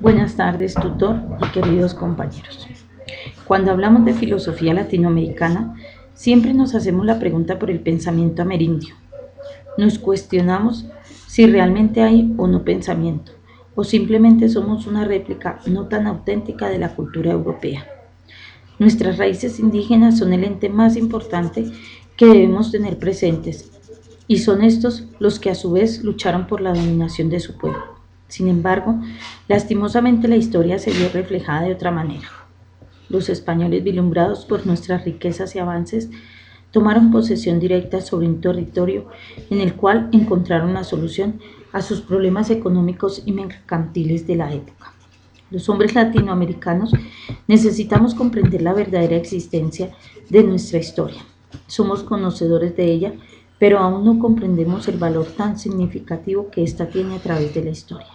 Buenas tardes, tutor y queridos compañeros. Cuando hablamos de filosofía latinoamericana, siempre nos hacemos la pregunta por el pensamiento amerindio. Nos cuestionamos si realmente hay o no pensamiento, o simplemente somos una réplica no tan auténtica de la cultura europea. Nuestras raíces indígenas son el ente más importante que debemos tener presentes, y son estos los que a su vez lucharon por la dominación de su pueblo. Sin embargo, lastimosamente la historia se vio reflejada de otra manera. Los españoles, vislumbrados por nuestras riquezas y avances, tomaron posesión directa sobre un territorio en el cual encontraron la solución a sus problemas económicos y mercantiles de la época. Los hombres latinoamericanos necesitamos comprender la verdadera existencia de nuestra historia. Somos conocedores de ella, pero aún no comprendemos el valor tan significativo que ésta tiene a través de la historia.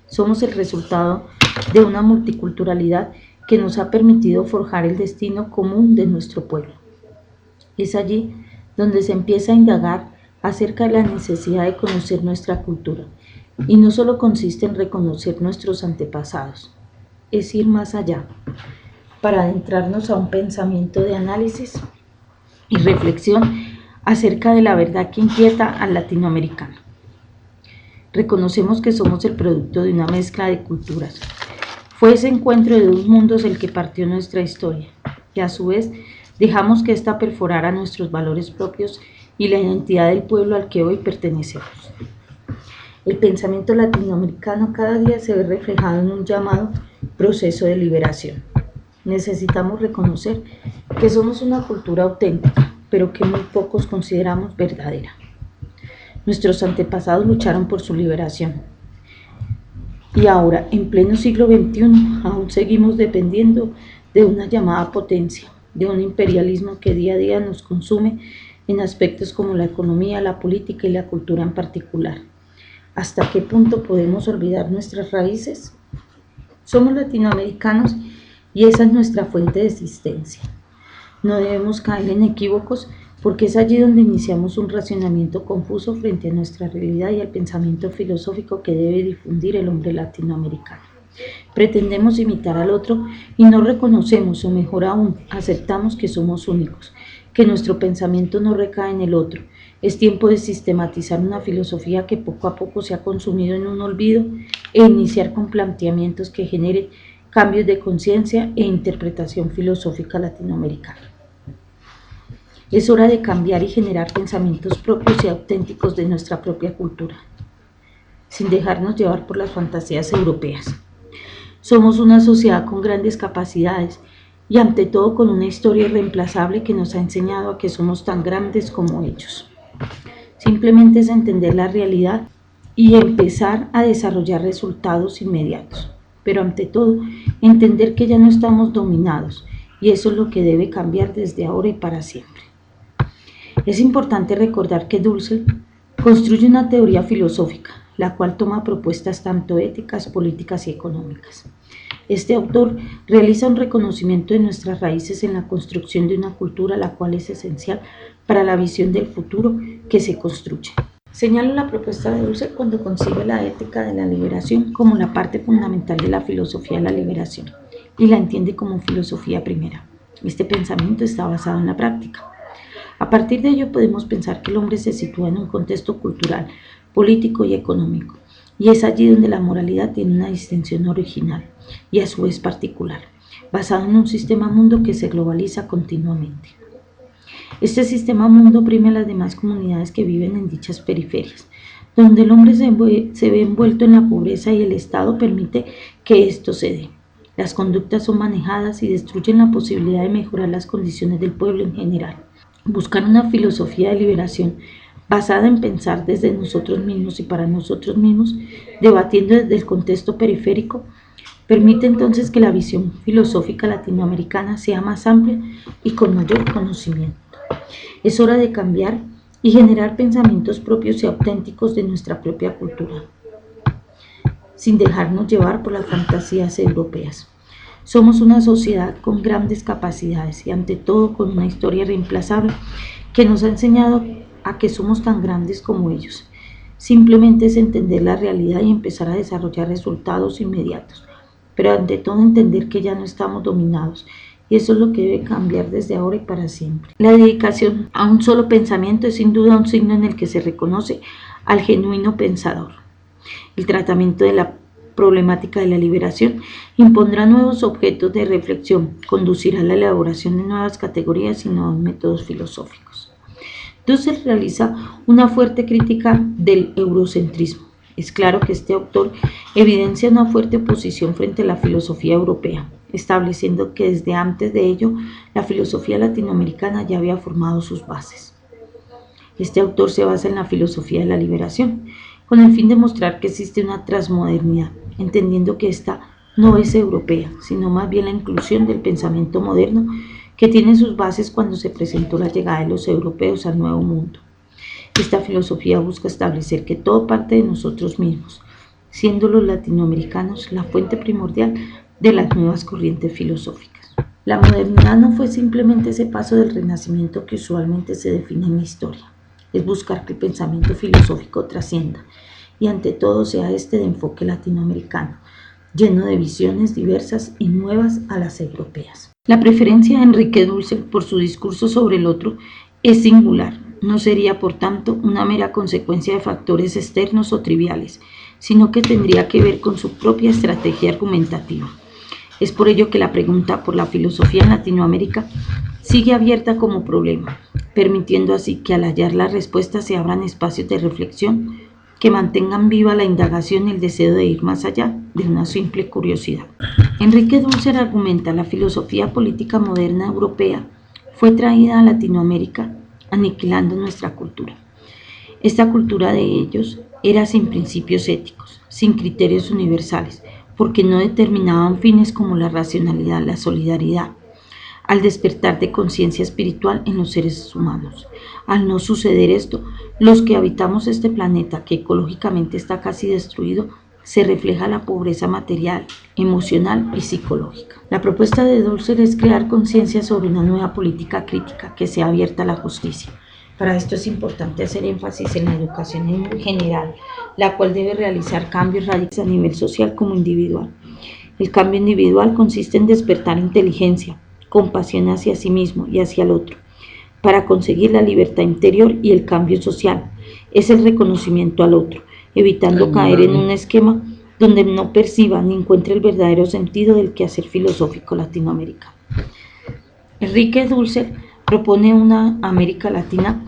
Somos el resultado de una multiculturalidad que nos ha permitido forjar el destino común de nuestro pueblo. Es allí donde se empieza a indagar acerca de la necesidad de conocer nuestra cultura, y no solo consiste en reconocer nuestros antepasados, es ir más allá, para adentrarnos a un pensamiento de análisis y reflexión acerca de la verdad que inquieta al latinoamericano. Reconocemos que somos el producto de una mezcla de culturas. Fue ese encuentro de dos mundos el que partió nuestra historia, y a su vez dejamos que ésta perforara nuestros valores propios y la identidad del pueblo al que hoy pertenecemos. El pensamiento latinoamericano cada día se ve reflejado en un llamado proceso de liberación. Necesitamos reconocer que somos una cultura auténtica, pero que muy pocos consideramos verdadera. Nuestros antepasados lucharon por su liberación. Y ahora, en pleno siglo XXI, aún seguimos dependiendo de una llamada potencia, de un imperialismo que día a día nos consume en aspectos como la economía, la política y la cultura en particular. ¿Hasta qué punto podemos olvidar nuestras raíces? Somos latinoamericanos y esa es nuestra fuente de existencia. No debemos caer en equívocos porque es allí donde iniciamos un racionamiento confuso frente a nuestra realidad y al pensamiento filosófico que debe difundir el hombre latinoamericano. Pretendemos imitar al otro y no reconocemos, o mejor aún, aceptamos que somos únicos, que nuestro pensamiento no recae en el otro. Es tiempo de sistematizar una filosofía que poco a poco se ha consumido en un olvido e iniciar con planteamientos que generen cambios de conciencia e interpretación filosófica latinoamericana. Es hora de cambiar y generar pensamientos propios y auténticos de nuestra propia cultura, sin dejarnos llevar por las fantasías europeas. Somos una sociedad con grandes capacidades y ante todo con una historia irreemplazable que nos ha enseñado a que somos tan grandes como ellos. Simplemente es entender la realidad y empezar a desarrollar resultados inmediatos. Pero ante todo, entender que ya no estamos dominados, y eso es lo que debe cambiar desde ahora y para siempre. Es importante recordar que Dussel construye una teoría filosófica, la cual toma propuestas tanto éticas, políticas y económicas. Este autor realiza un reconocimiento de nuestras raíces en la construcción de una cultura, la cual es esencial para la visión del futuro que se construye. Señala la propuesta de Dussel cuando concibe la ética de la liberación como la parte fundamental de la filosofía de la liberación y la entiende como filosofía primera. Este pensamiento está basado en la práctica. A partir de ello podemos pensar que el hombre se sitúa en un contexto cultural, político y económico, y es allí donde la moralidad tiene una distinción original y a su vez particular, basado en un sistema mundo que se globaliza continuamente. Este sistema mundo oprime a las demás comunidades que viven en dichas periferias, donde el hombre se ve envuelto en la pobreza y el Estado permite que esto se dé. Las conductas son manejadas y destruyen la posibilidad de mejorar las condiciones del pueblo en general. Buscar una filosofía de liberación basada en pensar desde nosotros mismos y para nosotros mismos, debatiendo desde el contexto periférico, permite entonces que la visión filosófica latinoamericana sea más amplia y con mayor conocimiento. Es hora de cambiar y generar pensamientos propios y auténticos de nuestra propia cultura, sin dejarnos llevar por las fantasías europeas. Somos una sociedad con grandes capacidades y ante todo con una historia irreemplazable que nos ha enseñado a que somos tan grandes como ellos. Simplemente es entender la realidad y empezar a desarrollar resultados inmediatos, pero ante todo entender que ya no estamos dominados, y eso es lo que debe cambiar desde ahora y para siempre. La dedicación a un solo pensamiento es sin duda un signo en el que se reconoce al genuino pensador. El tratamiento de la problemática de la liberación impondrá nuevos objetos de reflexión, conducirá a la elaboración de nuevas categorías y nuevos métodos filosóficos. Dussel realiza una fuerte crítica del eurocentrismo. Es claro que este autor evidencia una fuerte oposición frente a la filosofía europea, estableciendo que desde antes de ello la filosofía latinoamericana ya había formado sus bases. Este autor se basa en la filosofía de la liberación, con el fin de mostrar que existe una transmodernidad, entendiendo que esta no es europea, sino más bien la inclusión del pensamiento moderno que tiene sus bases cuando se presentó la llegada de los europeos al Nuevo Mundo. Esta filosofía busca establecer que todo parte de nosotros mismos, siendo los latinoamericanos la fuente primordial de las nuevas corrientes filosóficas. La modernidad no fue simplemente ese paso del Renacimiento que usualmente se define en la historia. Es buscar que el pensamiento filosófico trascienda y ante todo sea este de enfoque latinoamericano, lleno de visiones diversas y nuevas a las europeas. La preferencia de Enrique Dussel por su discurso sobre el otro es singular. No sería, por tanto, una mera consecuencia de factores externos o triviales, sino que tendría que ver con su propia estrategia argumentativa. Es por ello que la pregunta por la filosofía en Latinoamérica sigue abierta como problema, permitiendo así que al hallar la respuesta se abran espacios de reflexión que mantengan viva la indagación y el deseo de ir más allá de una simple curiosidad. Enrique Dussel argumenta la filosofía política moderna europea fue traída a Latinoamérica aniquilando nuestra cultura. Esta cultura de ellos era sin principios éticos, sin criterios universales, porque no determinaban fines como la racionalidad, la solidaridad, al despertar de conciencia espiritual en los seres humanos. Al no suceder esto, los que habitamos este planeta, que ecológicamente está casi destruido, se refleja la pobreza material, emocional y psicológica. La propuesta de Dussel es crear conciencia sobre una nueva política crítica que sea abierta a la justicia. Para esto es importante hacer énfasis en la educación en general, la cual debe realizar cambios radicales a nivel social como individual. El cambio individual consiste en despertar inteligencia, compasión hacia sí mismo y hacia el otro. Para conseguir la libertad interior y el cambio social, es el reconocimiento al otro, evitando caer en un esquema donde no perciba ni encuentre el verdadero sentido del quehacer filosófico latinoamericano. Enrique Dussel propone una América Latina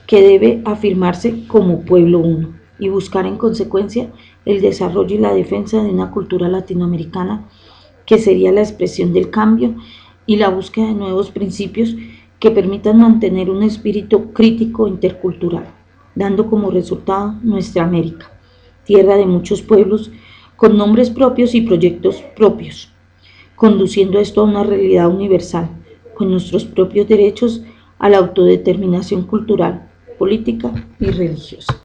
que debe afirmarse como pueblo uno y buscar en consecuencia el desarrollo y la defensa de una cultura latinoamericana que sería la expresión del cambio y la búsqueda de nuevos principios que permitan mantener un espíritu crítico intercultural, dando como resultado nuestra América, tierra de muchos pueblos con nombres propios y proyectos propios, conduciendo esto a una realidad universal, con nuestros propios derechos a la autodeterminación cultural, política y religiosa.